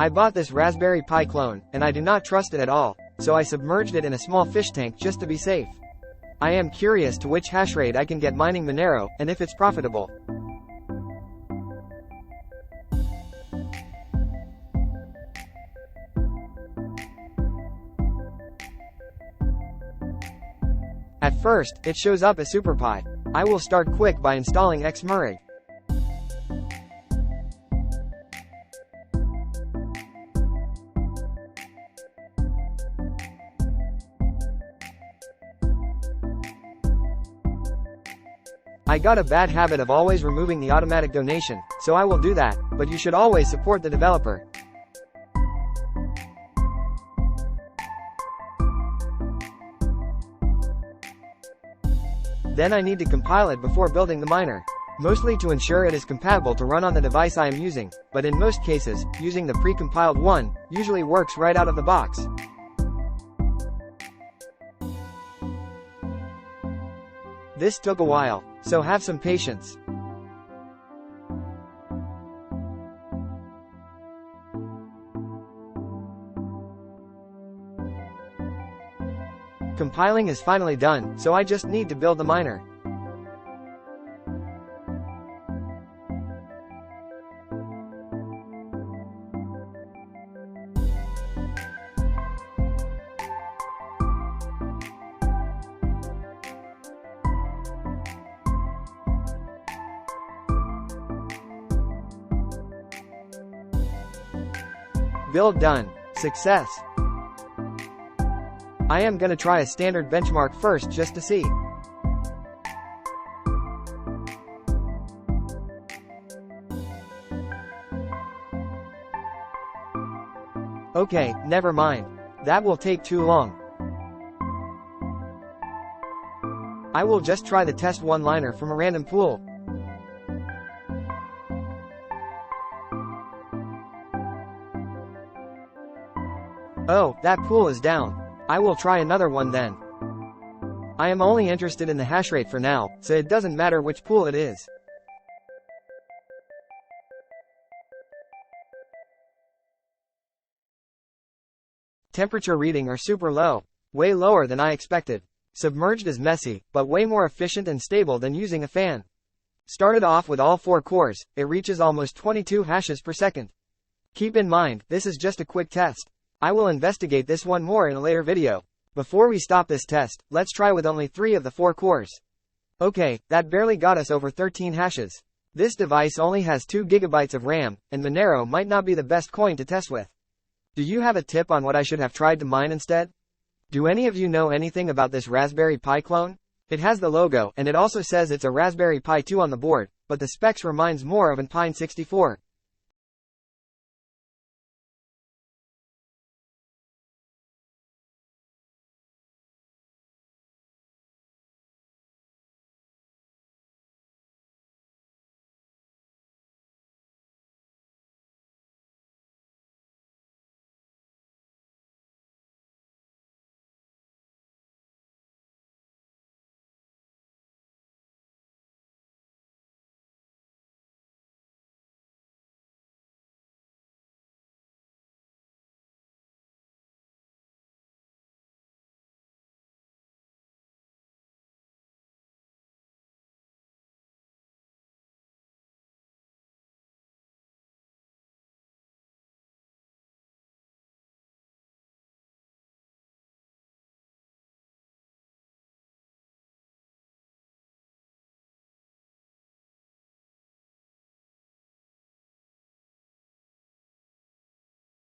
I bought this Raspberry Pi clone, and I do not trust it at all, so I submerged it in a small fish tank just to be safe. I am curious to which hash rate I can get mining Monero, and if it's profitable. At first, it shows up as SuperPi. I will start quick by installing Submerged. I got a bad habit of always removing the automatic donation, so I will do that, but you should always support the developer. Then I need to compile it before building the miner. Mostly to ensure it is compatible to run on the device I am using, but in most cases, using the pre-compiled one usually works right out of the box. This took a while, so have some patience. Compiling is finally done, so I just need to build the miner. Build done. Success. I am gonna try a standard benchmark first just to see. Okay, never mind. That will take too long. I will just try the test one-liner from a random pool. Oh, that pool is down. I will try another one then. I am only interested in the hash rate for now, so it doesn't matter which pool it is. Temperature reading are super low. Way lower than I expected. Submerged is messy, but way more efficient and stable than using a fan. Started off with all 4 cores, it reaches almost 22 hashes per second. Keep in mind, this is just a quick test. I will investigate this one more in a later video. Before we stop this test, let's try with only 3 of the 4 cores. Okay, that barely got us over 13 hashes. This device only has 2 GB of RAM, and Monero might not be the best coin to test with. Do you have a tip on what I should have tried to mine instead? Do any of you know anything about this Raspberry Pi clone? It has the logo, and it also says it's a Raspberry Pi 2 on the board, but the specs reminds more of an Pine 64.